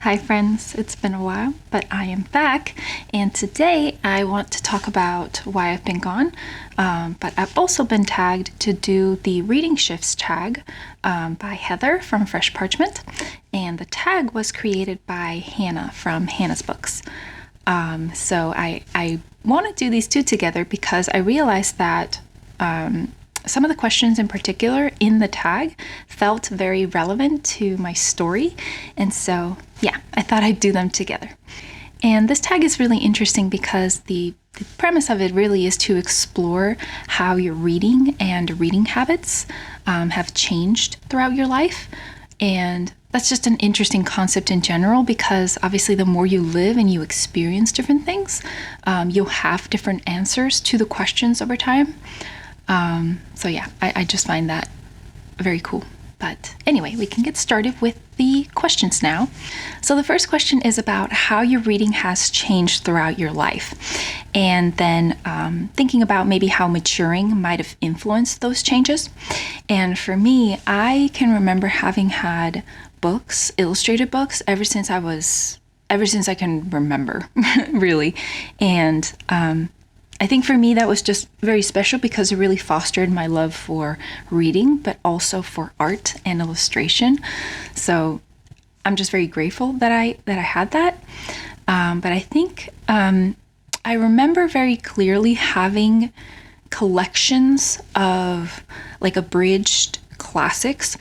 Hi, friends. It's been a while, but I am back. And today I want to talk about why I've been gone. But I've also been tagged to do the reading shifts tag by Heather from Fresh Parchment. And the tag was created by Hannah from Hannah's Books. So I want to do these two together because I realized that some of the questions in particular in the tag felt very relevant to my story. And so, yeah, I thought I'd do them together. And this tag is really interesting because the premise of it really is to explore how your reading and reading habits have changed throughout your life. And that's just an interesting concept in general because obviously the more you live and you experience different things, you'll have different answers to the questions over time. So yeah, I just find that very cool. But anyway, we can get started with the questions now. So the first question is about how your reading has changed throughout your life. And then thinking about maybe how maturing might have influenced those changes. And for me, I can remember having had books, illustrated books, ever since I can remember, really. And I think for me that was just very special because it really fostered my love for reading, but also for art and illustration. So I'm just very grateful that I had that. But I think I remember very clearly having collections of like abridged classics,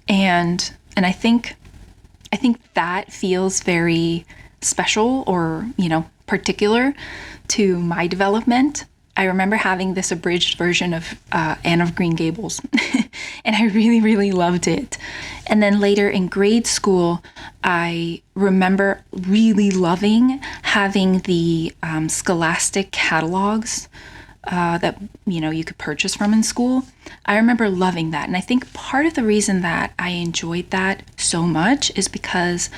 and I think that feels very special or particular to my development. I remember having this abridged version of Anne of Green Gables, and I really, really loved it. And then later in grade school, I remember really loving having the scholastic catalogs that you could purchase from in school. I remember loving that, and I think part of the reason that I enjoyed that so much is because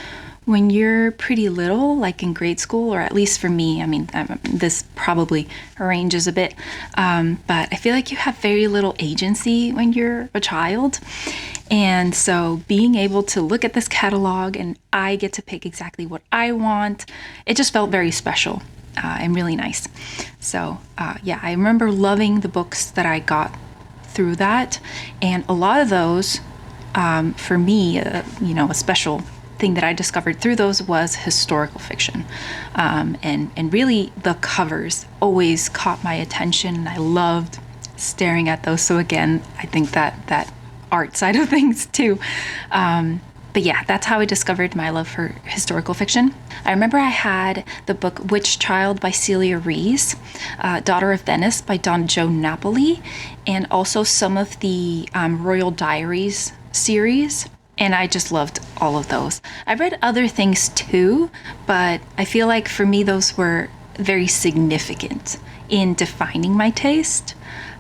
when you're pretty little, like in grade school, or at least for me, I mean, this probably ranges a bit, but I feel like you have very little agency when you're a child. And so being able to look at this catalog and I get to pick exactly what I want, it just felt very special and really nice. So yeah, I remember loving the books that I got through that. And a lot of those, for me, a special thing that I discovered through those was historical fiction. And really the covers always caught my attention, and I loved staring at those. So again, I think that art side of things too. But yeah, that's how I discovered my love for historical fiction. I remember I had the book Witch Child by Celia Rees, Daughter of Venice by Don Joe Napoli, and also some of the Royal Diaries series. And I just loved all of those. I read other things too, but I feel like for me, those were very significant in defining my taste.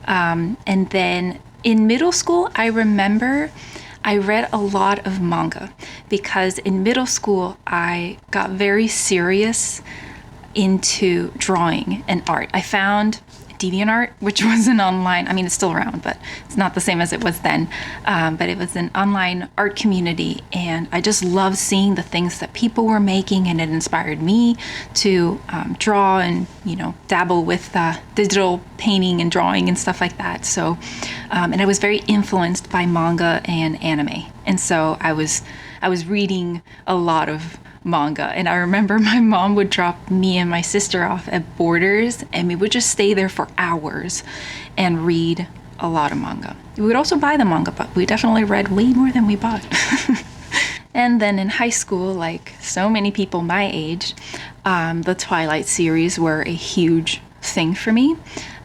And then in middle school, I remember I read a lot of manga because in middle school, I got very serious into drawing and art. I found DeviantArt, which was an online, I mean, it's still around, but it's not the same as it was then. But it was an online art community, and I just loved seeing the things that people were making, and it inspired me to draw and, dabble with digital painting and drawing and stuff like that. So, and I was very influenced by manga and anime. And so I was reading a lot of manga, and I remember my mom would drop me and my sister off at Borders, and we would just stay there for hours and read a lot of manga. We would also buy the manga, but we definitely read way more than we bought. And then in high school, like so many people my age, the Twilight series were a huge thing for me.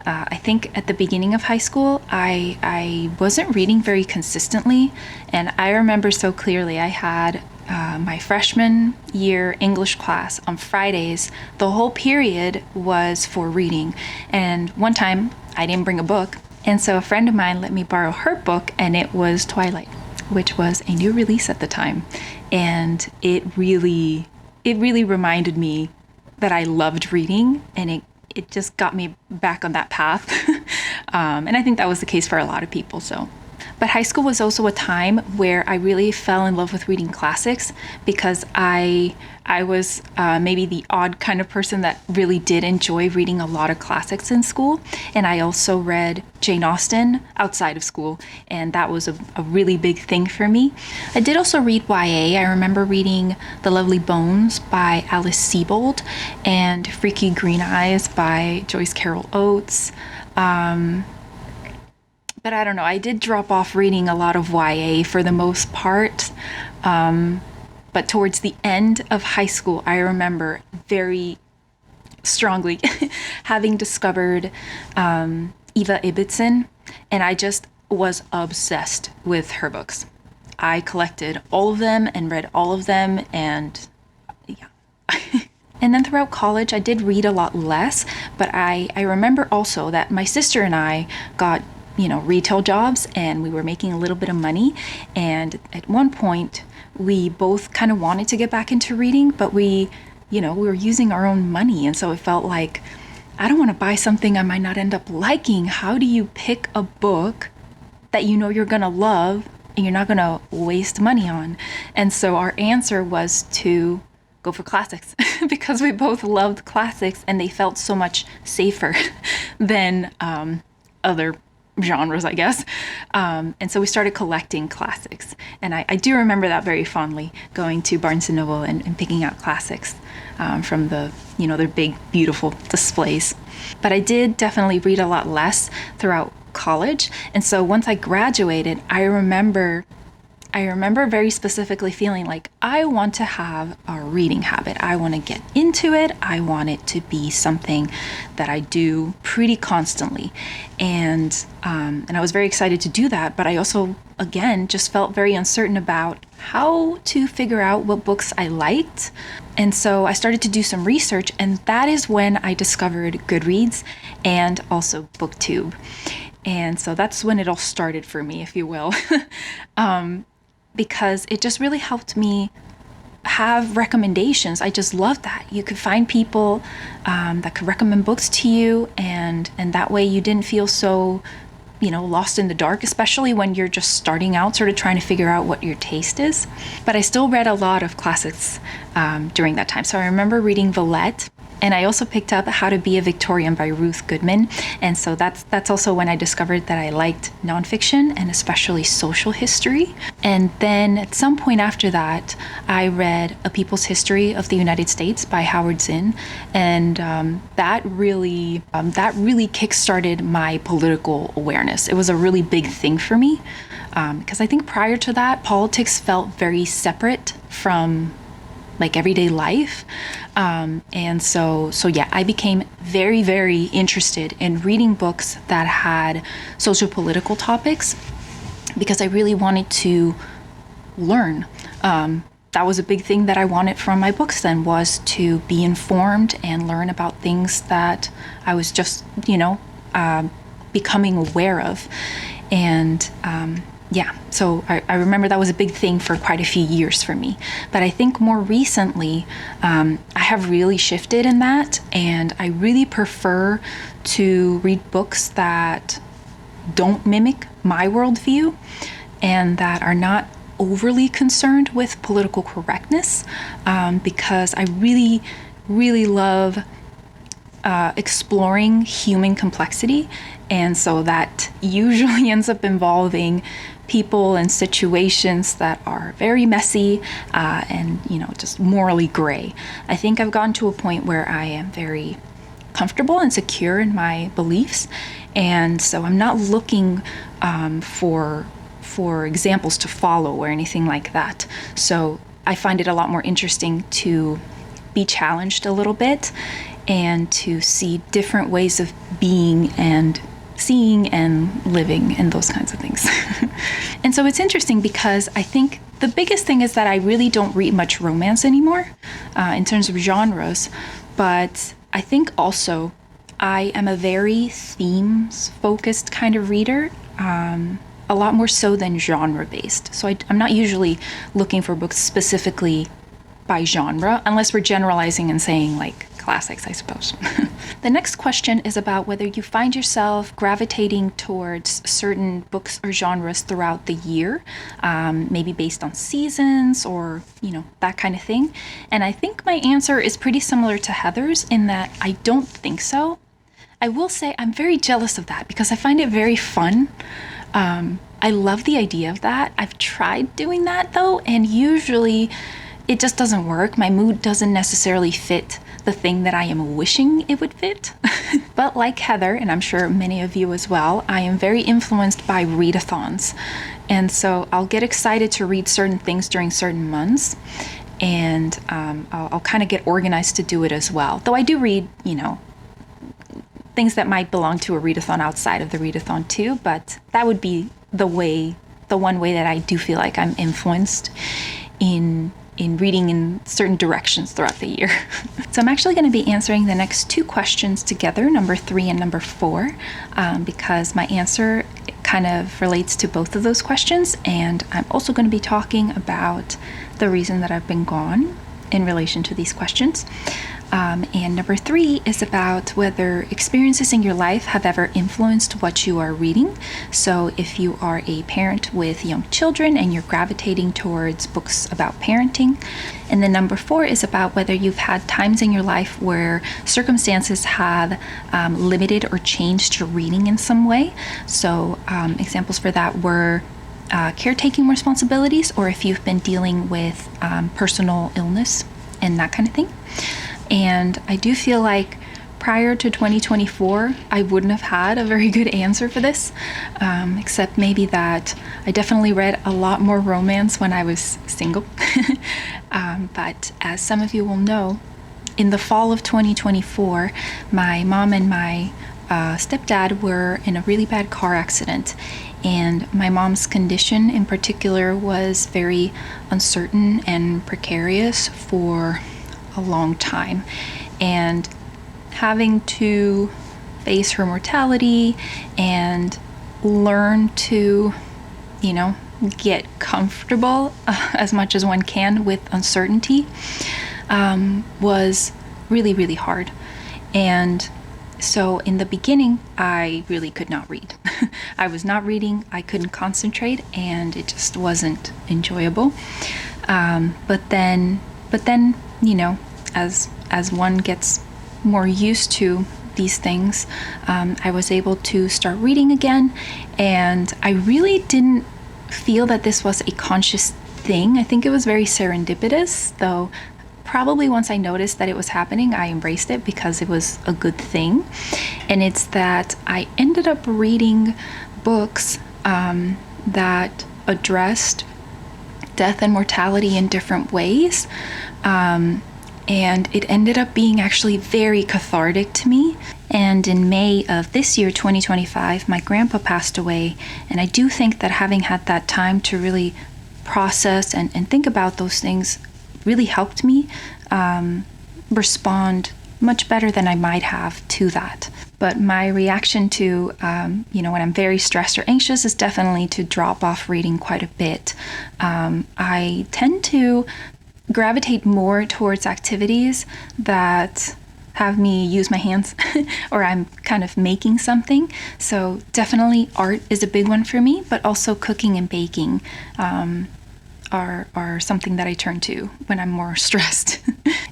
I think at the beginning of high school, I wasn't reading very consistently, and I remember so clearly I had my freshman year English class on Fridays. The whole period was for reading, and one time I didn't bring a book, and so a friend of mine let me borrow her book, and it was Twilight, which was a new release at the time, and it really reminded me that I loved reading, and it just got me back on that path. And I think that was the case for a lot of people. So But high school was also a time where I really fell in love with reading classics because I was maybe the odd kind of person that really did enjoy reading a lot of classics in school. And I also read Jane Austen outside of school, and that was a really big thing for me. I did also read YA. I remember reading The Lovely Bones by Alice Sebold and Freaky Green Eyes by Joyce Carol Oates. But I don't know, I did drop off reading a lot of YA for the most part. But towards the end of high school, I remember very strongly having discovered Eva Ibbotson, and I just was obsessed with her books. I collected all of them and read all of them, and yeah. And then throughout college, I did read a lot less, but I remember also that my sister and I got retail jobs, and we were making a little bit of money. And at one point, we both kind of wanted to get back into reading, but we were using our own money. And so it felt like, I don't want to buy something I might not end up liking. How do you pick a book that you're going to love and you're not going to waste money on? And so our answer was to go for classics because we both loved classics and they felt so much safer than other genres, I guess. And so we started collecting classics. And I do remember that very fondly, going to Barnes & Noble and picking out classics from their big, beautiful displays. But I did definitely read a lot less throughout college. And so once I graduated, I remember very specifically feeling like I want to have a reading habit. I want to get into it. I want it to be something that I do pretty constantly. And I was very excited to do that. But I also, again, just felt very uncertain about how to figure out what books I liked. And so I started to do some research, and that is when I discovered Goodreads and also BookTube. And so that's when it all started for me, if you will. Because it just really helped me have recommendations. I just love that. You could find people that could recommend books to you, and that way you didn't feel so, lost in the dark, especially when you're just starting out, sort of trying to figure out what your taste is. But I still read a lot of classics during that time. So I remember reading Villette. And I also picked up How to Be a Victorian by Ruth Goodman. And so that's also when I discovered that I liked nonfiction and especially social history. And then at some point after that, I read A People's History of the United States by Howard Zinn. And that really kickstarted my political awareness. It was a really big thing for me because I think prior to that, politics felt very separate from everyday life. And so yeah, I became very, very interested in reading books that had socio-political topics because I really wanted to learn. That was a big thing that I wanted from my books then, was to be informed and learn about things that I was just, becoming aware of. And yeah, so I remember that was a big thing for quite a few years for me. But I think more recently, I have really shifted in that, and I really prefer to read books that don't mimic my worldview and that are not overly concerned with political correctness, because I really, really love exploring human complexity. And so that usually ends up involving people and situations that are very messy and, just morally gray. I think I've gotten to a point where I am very comfortable and secure in my beliefs. And so I'm not looking for examples to follow or anything like that. So I find it a lot more interesting to be challenged a little bit and to see different ways of being and seeing and living and those kinds of things. And so it's interesting because I think the biggest thing is that I really don't read much romance anymore in terms of genres, but I think also I am a very themes-focused kind of reader, a lot more so than genre-based. So I'm not usually looking for books specifically by genre, unless we're generalizing and saying classics, I suppose. The next question is about whether you find yourself gravitating towards certain books or genres throughout the year, maybe based on seasons or, that kind of thing. And I think my answer is pretty similar to Heather's in that I don't think so. I will say I'm very jealous of that because I find it very fun. I love the idea of that. I've tried doing that though, and usually it just doesn't work. My mood doesn't necessarily fit the thing that I am wishing it would fit. But like Heather, and I'm sure many of you as well, I am very influenced by readathons. And so I'll get excited to read certain things during certain months, and I'll kind of get organized to do it as well. Though I do read, things that might belong to a readathon outside of the readathon too, but that would be the one way that I do feel like I'm influenced in reading in certain directions throughout the year. So I'm actually going to be answering the next two questions together, number 3 and number 4, because my answer kind of relates to both of those questions, and I'm also going to be talking about the reason that I've been gone in relation to these questions. And number 3 is about whether experiences in your life have ever influenced what you are reading. So if you are a parent with young children and you're gravitating towards books about parenting. And then number 4 is about whether you've had times in your life where circumstances have limited or changed your reading in some way. So examples for that were caretaking responsibilities, or if you've been dealing with personal illness and that kind of thing. And I do feel like prior to 2024, I wouldn't have had a very good answer for this, except maybe that I definitely read a lot more romance when I was single. But as some of you will know, in the fall of 2024, my mom and my stepdad were in a really bad car accident. And my mom's condition in particular was very uncertain and precarious for a long time, and having to face her mortality and learn to, get comfortable as much as one can with uncertainty was really, really hard. And so in the beginning, I really could not read. I was not reading, I couldn't concentrate, and it just wasn't enjoyable. But then, as one gets more used to these things, I was able to start reading again, and I really didn't feel that this was a conscious thing. I think it was very serendipitous, though probably once I noticed that it was happening, I embraced it because it was a good thing. And it's that I ended up reading books that addressed death and mortality in different ways. And it ended up being actually very cathartic to me. And in May of this year, 2025, my grandpa passed away. And I do think that having had that time to really process and think about those things really helped me respond much better than I might have to that. But my reaction to, when I'm very stressed or anxious is definitely to drop off reading quite a bit. I tend to gravitate more towards activities that have me use my hands or I'm kind of making something. So definitely art is a big one for me, but also cooking and baking are something that I turn to when I'm more stressed.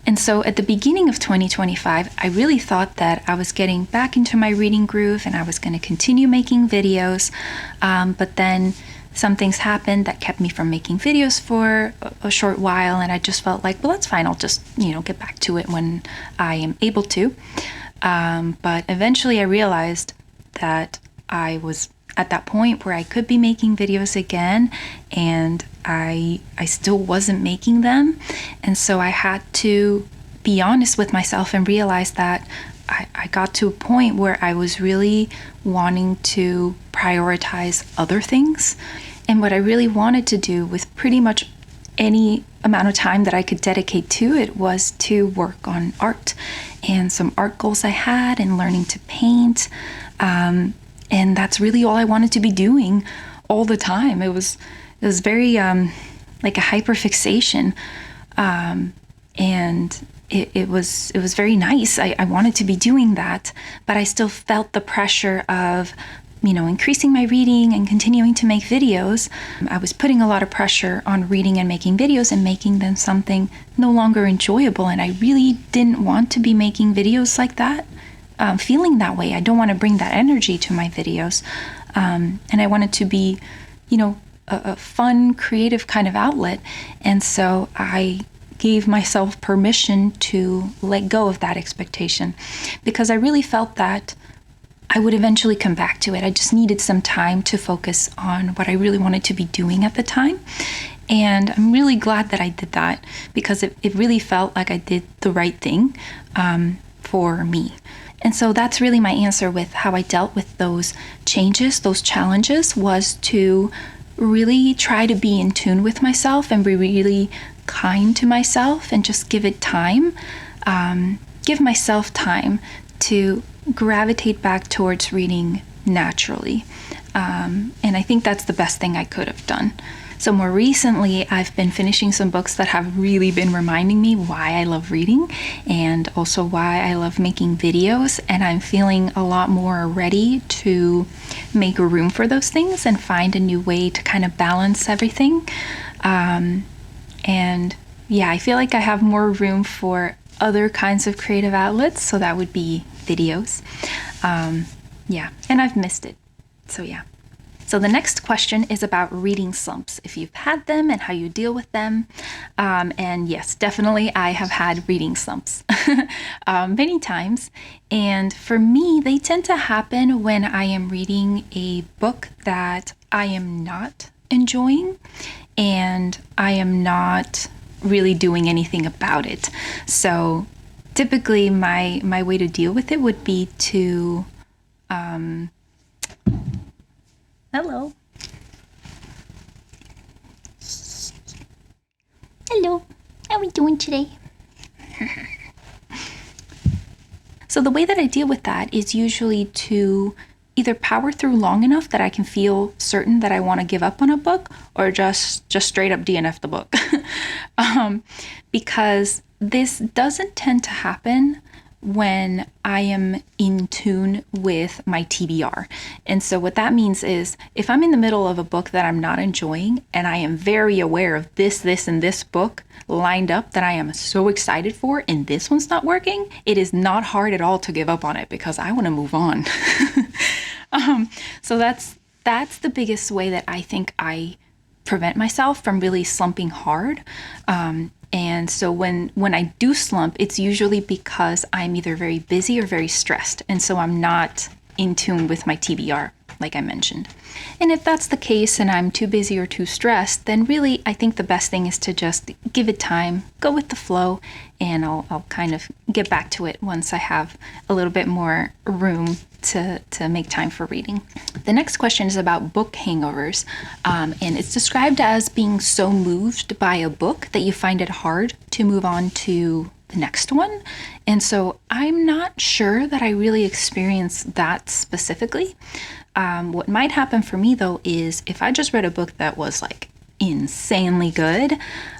And so at the beginning of 2025, I really thought that I was getting back into my reading groove and I was going to continue making videos. But then some things happened that kept me from making videos for a short while, and I just felt like, well, that's fine. I'll just, get back to it when I am able to. But eventually I realized that I was at that point where I could be making videos again, and I still wasn't making them. And so I had to be honest with myself and realize that I got to a point where I was really wanting to prioritize other things. And what I really wanted to do with pretty much any amount of time that I could dedicate to it was to work on art and some art goals I had and learning to paint. And that's really all I wanted to be doing all the time. It was very like a hyperfixation. And it was very nice. I wanted to be doing that, but I still felt the pressure of, increasing my reading and continuing to make videos. I was putting a lot of pressure on reading and making videos and making them something no longer enjoyable. And I really didn't want to be making videos like that, feeling that way. I don't want to bring that energy to my videos. And I wanted to be, a fun, creative kind of outlet. And so I gave myself permission to let go of that expectation, because I really felt that I would eventually come back to it. I just needed some time to focus on what I really wanted to be doing at the time. And I'm really glad that I did that, because it really felt like I did the right thing for me. And so that's really my answer with how I dealt with those changes, those challenges, was to really try to be in tune with myself and be really kind to myself and just give it time, give myself time to gravitate back towards reading naturally. And I think that's the best thing I could have done. So more recently, I've been finishing some books that have really been reminding me why I love reading and also why I love making videos. And I'm feeling a lot more ready to make room for those things and find a new way to kind of balance everything. And yeah, I feel like I have more room for other kinds of creative outlets. So that would be videos. Yeah, and I've missed it. So yeah. So the next question is about reading slumps, if you've had them and how you deal with them. And yes, definitely I have had reading slumps many times. And for me, they tend to happen when I am reading a book that I am not enjoying and I am not really doing anything about it. So typically my way to deal with it would be to... Hello. Hello. How are we doing today? So the way that I deal with that is usually to either power through long enough that I can feel certain that I want to give up on a book, or just straight up DNF the book. Because this doesn't tend to happen when I am in tune with my TBR. And so what that means is, if I'm in the middle of a book that I'm not enjoying and I am very aware of this, and this book lined up that I am so excited for, and this one's not working, it is not hard at all to give up on it because I want to move on. So that's the biggest way that I think I prevent myself from really slumping hard. And so when I do slump, it's usually because I'm either very busy or very stressed. And so I'm not in tune with my TBR, like I mentioned. And if that's the case and I'm too busy or too stressed, then really I think the best thing is to just give it time, go with the flow, and I'll kind of get back to it once I have a little bit more room to make time for reading. The next question is about book hangovers, and it's described as being so moved by a book that you find it hard to move on to the next one. And so I'm not sure that I really experience that specifically. What might happen for me though is if I just read a book that was like insanely good,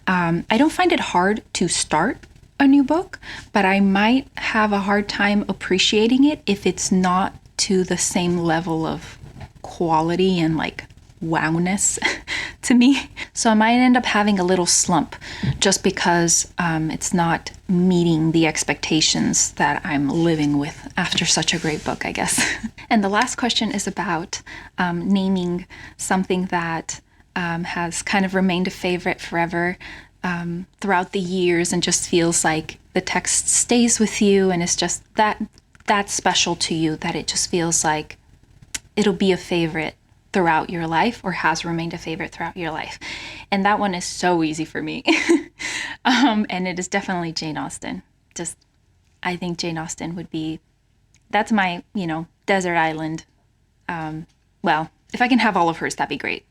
I don't find it hard to start a new book, but I might have a hard time appreciating it if it's not to the same level of quality and like wowness to me. So I might end up having a little slump just because it's not meeting the expectations that I'm living with after such a great book, I guess. And the last question is about naming something that has kind of remained a favorite forever throughout the years and just feels like the text stays with you and it's just that special to you that it just feels like it'll be a favorite throughout your life, or has remained a favorite throughout your life. And that one is so easy for me. And it is definitely Jane Austen. I think Jane Austen would be, that's my, desert island. Well, if I can have all of hers, that'd be great.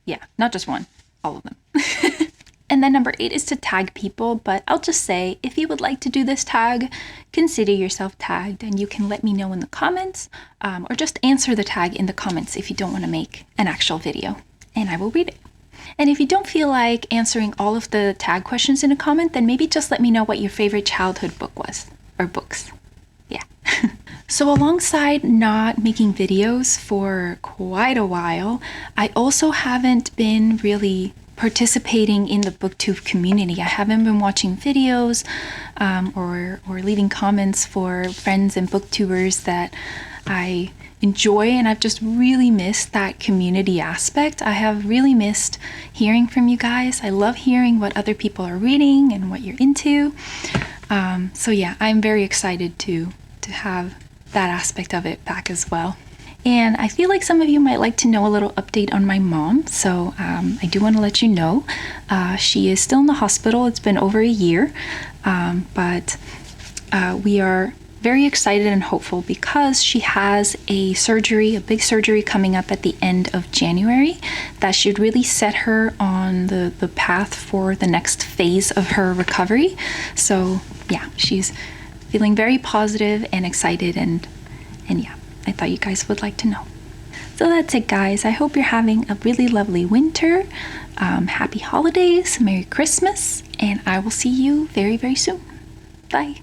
Yeah, not just one, all of them. And then number 8 is to tag people, but I'll just say, if you would like to do this tag, consider yourself tagged, and you can let me know in the comments, or just answer the tag in the comments if you don't want to make an actual video, and I will read it. And if you don't feel like answering all of the tag questions in a comment, then maybe just let me know what your favorite childhood book was, or books. Yeah. So alongside not making videos for quite a while, I also haven't been really participating in the booktube community. I haven't been watching videos or leaving comments for friends and booktubers that I enjoy, and I've just really missed that community aspect. I have really missed hearing from you guys. I love hearing what other people are reading and what you're into. So yeah, I'm very excited to have that aspect of it back as well. And I feel like some of you might like to know a little update on my mom. So I do want to let you know she is still in the hospital. It's been over a year, but we are very excited and hopeful because she has a big surgery coming up at the end of January that should really set her on the path for the next phase of her recovery. So yeah, she's feeling very positive and excited, and yeah, I thought you guys would like to know. So that's it, guys. I hope you're having a really lovely winter. Happy holidays, Merry Christmas, and I will see you very, very soon. Bye.